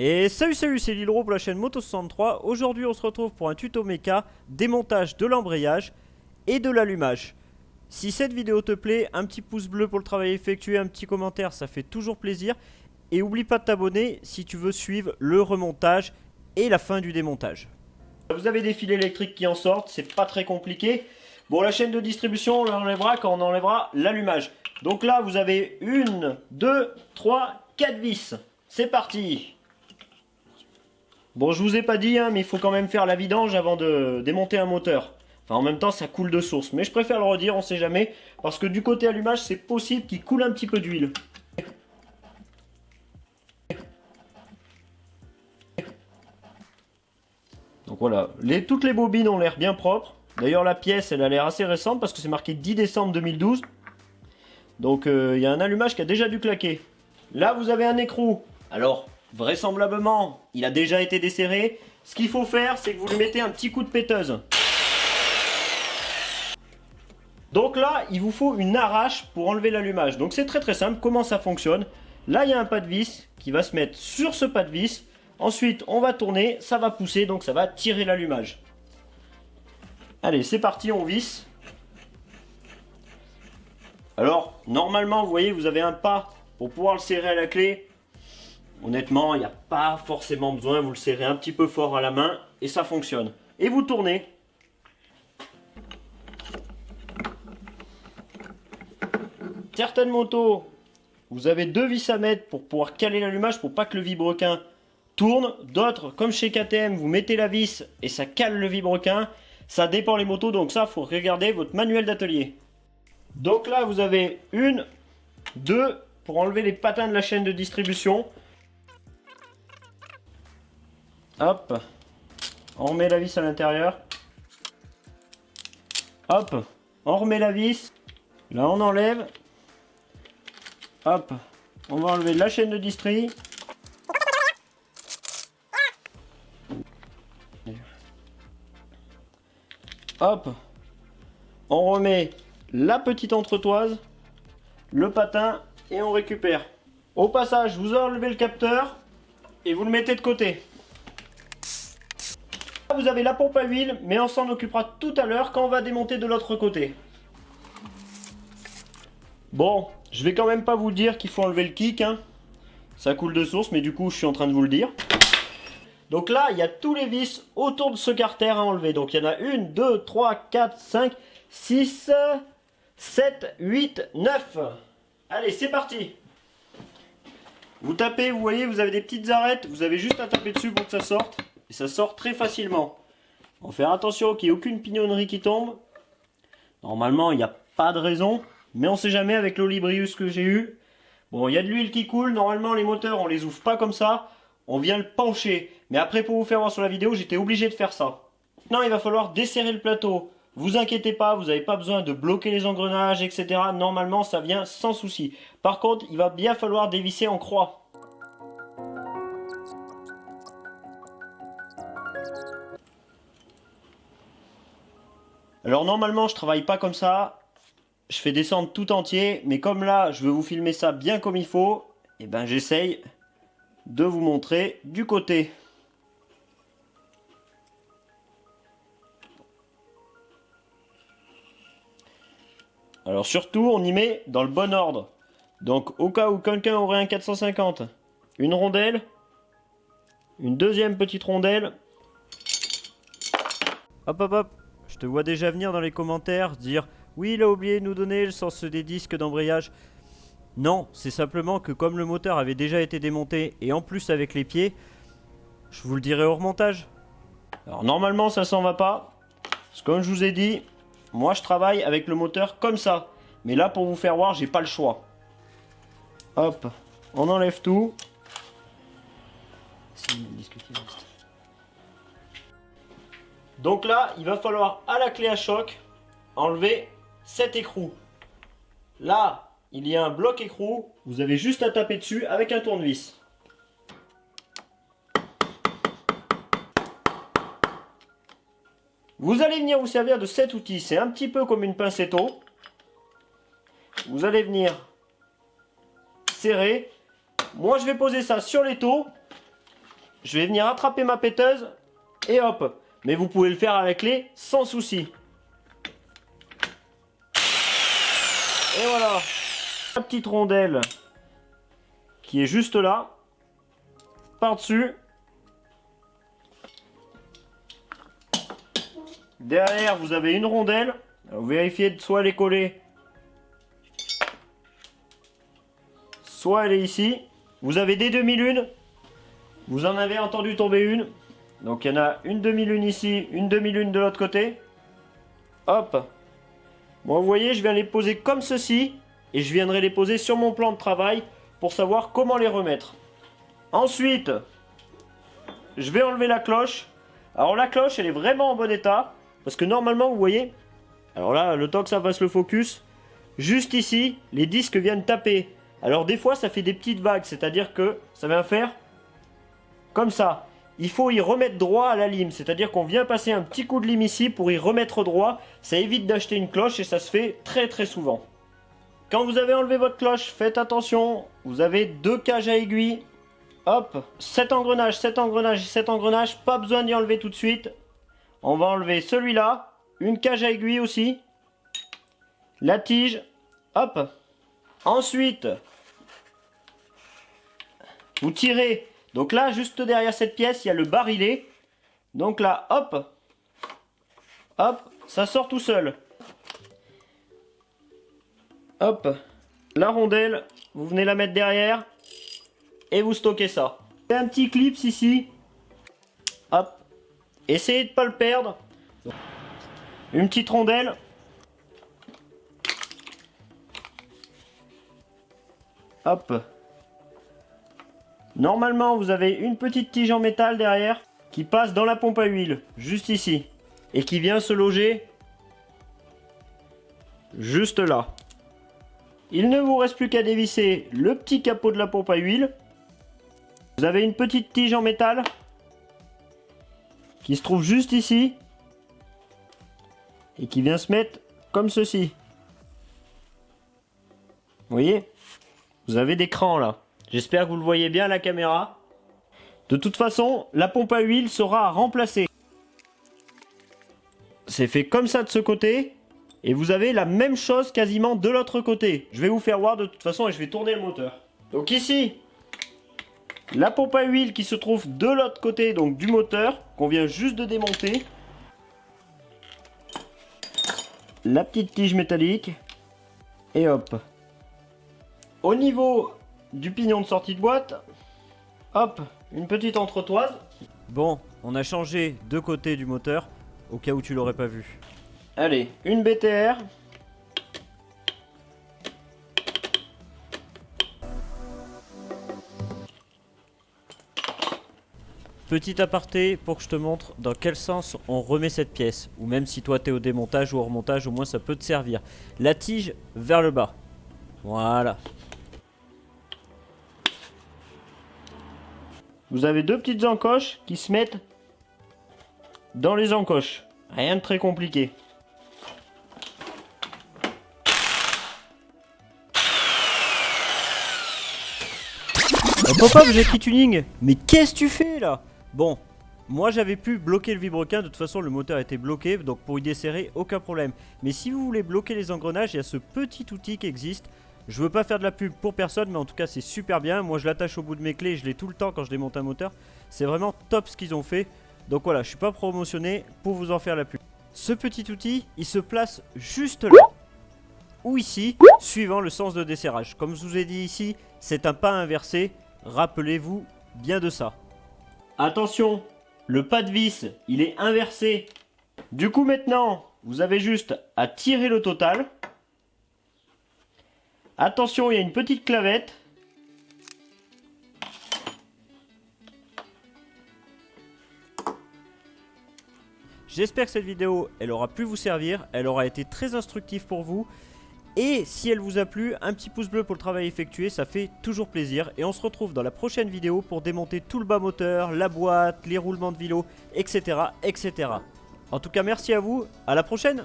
Et salut c'est Lilro pour la chaîne Moto63. Aujourd'hui on se retrouve pour un tuto méca, démontage de l'embrayage et de l'allumage. Si cette vidéo te plaît, un petit pouce bleu pour le travail effectué, un petit commentaire, ça fait toujours plaisir. Et oublie pas de t'abonner si tu veux suivre le remontage et la fin du démontage. Vous avez des fils électriques qui en sortent, c'est pas très compliqué. Bon, la chaîne de distribution on l'enlèvera quand on enlèvera l'allumage. Donc là vous avez 1, 2, 3, 4 vis. C'est parti. Bon, je vous ai pas dit, hein, mais il faut quand même faire la vidange avant de démonter un moteur. Enfin, en même temps, ça coule de source. Mais je préfère le redire, on sait jamais. Parce que du côté allumage, c'est possible qu'il coule un petit peu d'huile. Donc voilà, toutes les bobines ont l'air bien propres. D'ailleurs, la pièce, elle a l'air assez récente parce que c'est marqué 10 décembre 2012. Donc, il y a un allumage qui a déjà dû claquer. Là, vous avez un écrou. Alors, vraisemblablement, il a déjà été desserré. Ce qu'il faut faire, c'est que vous lui mettez un petit coup de péteuse. Donc là, il vous faut une arrache pour enlever l'allumage. Donc c'est très simple. Comment ça fonctionne? Là, il y a un pas de vis qui va se mettre sur ce pas de vis. Ensuite, on va tourner, ça va pousser, donc ça va tirer l'allumage. Allez, c'est parti, on visse. Alors, normalement, vous voyez, vous avez un pas pour pouvoir le serrer à la clé. Honnêtement, il n'y a pas forcément besoin, vous le serrez un petit peu fort à la main et ça fonctionne. Et vous tournez. Certaines motos, vous avez 2 vis à mettre pour pouvoir caler l'allumage pour pas que le vilebrequin tourne. D'autres, comme chez KTM, vous mettez la vis et ça cale le vilebrequin. Ça dépend les motos, donc ça, il faut regarder votre manuel d'atelier. Donc là, vous avez 1, 2 pour enlever les patins de la chaîne de distribution. Hop, on remet la vis à l'intérieur. Hop, on remet la vis. Là, on enlève. Hop, on va enlever la chaîne de distri. Hop, on remet la petite entretoise, le patin et on récupère. Au passage, vous enlevez le capteur et vous le mettez de côté. Vous avez la pompe à huile, mais on s'en occupera tout à l'heure quand on va démonter de l'autre côté. Bon, je vais quand même pas vous dire qu'il faut enlever le kick, hein. Ça coule de source, mais du coup je suis en train de vous le dire. Donc là, il y a tous les vis autour de ce carter à enlever. Donc il y en a 1, 2, 3, 4, 5, 6, 7, 8, 9. Allez, c'est parti. Vous tapez, vous voyez, vous avez des petites arêtes. Vous avez juste à taper dessus pour que ça sorte. Et ça sort très facilement. Il faut faire attention qu'il n'y ait aucune pignonnerie qui tombe. Normalement, il n'y a pas de raison. Mais on ne sait jamais avec l'Olibrius que j'ai eu. Bon, il y a de l'huile qui coule. Normalement, les moteurs, on les ouvre pas comme ça. On vient le pencher. Mais après, pour vous faire voir sur la vidéo, j'étais obligé de faire ça. Maintenant, il va falloir desserrer le plateau. Vous inquiétez pas, vous n'avez pas besoin de bloquer les engrenages, etc. Normalement, ça vient sans souci. Par contre, il va bien falloir dévisser en croix. Alors normalement je travaille pas comme ça, je fais descendre tout entier, mais comme là je veux vous filmer ça bien comme il faut, et ben j'essaye de vous montrer du côté. Alors surtout on y met dans le bon ordre. Donc au cas où quelqu'un aurait un 450, une rondelle, une deuxième petite rondelle. Hop hop hop. Je te vois déjà venir dans les commentaires dire « Oui, il a oublié de nous donner le sens des disques d'embrayage. » Non, c'est simplement que comme le moteur avait déjà été démonté et en plus avec les pieds, je vous le dirai au remontage. Alors normalement ça s'en va pas. Parce que comme je vous ai dit, moi je travaille avec le moteur comme ça. Mais là pour vous faire voir, j'ai pas le choix. Hop, on enlève tout. Donc là, il va falloir à la clé à choc enlever cet écrou. Là, il y a un bloc écrou. Vous avez juste à taper dessus avec un tournevis. Vous allez venir vous servir de cet outil. C'est un petit peu comme une pincetto. Vous allez venir serrer. Moi, je vais poser ça sur l'étau. je vais venir attraper ma péteuse et hop. Mais vous pouvez le faire à la clé sans souci. Et voilà. La petite rondelle qui est juste là. Par-dessus. Derrière, vous avez une rondelle. Alors, vérifiez de soit elle est collée, soit elle est ici. Vous avez des demi-lunes. Vous en avez entendu tomber une. Donc il y en a une demi-lune ici, une demi-lune de l'autre côté. Hop. Moi, vous voyez, je viens les poser comme ceci. Et je viendrai les poser sur mon plan de travail pour savoir comment les remettre. Ensuite, je vais enlever la cloche. Alors la cloche, elle est vraiment en bon état. Parce que normalement, vous voyez, alors là, le temps que ça fasse le focus, juste ici, les disques viennent taper. Alors des fois, ça fait des petites vagues, c'est-à-dire que ça vient faire comme ça. Il faut y remettre droit à la lime, c'est-à-dire qu'on vient passer un petit coup de lime ici pour y remettre droit. Ça évite d'acheter une cloche et ça se fait très très souvent. Quand vous avez enlevé votre cloche, faites attention, vous avez 2 cages à aiguilles. Hop, 7 engrenages, 7 engrenages, 7 engrenages, pas besoin d'y enlever tout de suite. On va enlever celui-là, une cage à aiguille aussi, la tige, hop. Ensuite, vous tirez. Donc là, juste derrière cette pièce, il y a le barillet. Donc là, hop, hop, ça sort tout seul. Hop, la rondelle, vous venez la mettre derrière et vous stockez ça. Et un petit clips ici, hop. Essayez de ne pas le perdre. Une petite rondelle. Hop. Normalement, vous avez une petite tige en métal derrière qui passe dans la pompe à huile, juste ici. Et qui vient se loger juste là. Il ne vous reste plus qu'à dévisser le petit capot de la pompe à huile. Vous avez une petite tige en métal qui se trouve juste ici et qui vient se mettre comme ceci. Vous voyez? Vous avez des crans là. J'espère que vous le voyez bien à la caméra. De toute façon, la pompe à huile sera à remplacer. C'est fait comme ça de ce côté. Et vous avez la même chose quasiment de l'autre côté. Je vais vous faire voir de toute façon et je vais tourner le moteur. Donc ici, la pompe à huile qui se trouve de l'autre côté donc du moteur, qu'on vient juste de démonter. La petite tige métallique. Et hop. Au niveau du pignon de sortie de boîte, hop, une petite entretoise. Bon, on a changé deux côtés du moteur, au cas où tu l'aurais pas vu. Allez, une BTR. Petit aparté pour que je te montre dans quel sens on remet cette pièce. Ou même si toi t'es au démontage ou au remontage, au moins ça peut te servir. La tige vers le bas. Voilà. Vous avez deux petites encoches qui se mettent dans les encoches. Rien de très compliqué. Pop-up, j'ai petit tuning. Mais qu'est-ce que tu fais là? Bon, moi j'avais pu bloquer le vilebrequin. De toute façon, le moteur était bloqué. Donc pour y desserrer, aucun problème. Mais si vous voulez bloquer les engrenages, il y a ce petit outil qui existe. Je veux pas faire de la pub pour personne, mais en tout cas c'est super bien. Moi je l'attache au bout de mes clés, je l'ai tout le temps quand je démonte un moteur. C'est vraiment top ce qu'ils ont fait. Donc voilà, je suis pas promotionné pour vous en faire la pub. Ce petit outil, il se place juste là. Ou ici, suivant le sens de desserrage. Comme je vous ai dit ici, c'est un pas inversé. Rappelez-vous bien de ça. Attention, le pas de vis, il est inversé. Du coup maintenant, vous avez juste à tirer le total. Attention, il y a une petite clavette. J'espère que cette vidéo, elle aura pu vous servir. Elle aura été très instructive pour vous. Et si elle vous a plu, un petit pouce bleu pour le travail effectué, ça fait toujours plaisir. Et on se retrouve dans la prochaine vidéo pour démonter tout le bas moteur, la boîte, les roulements de vélo, etc. etc. En tout cas, merci à vous. À la prochaine!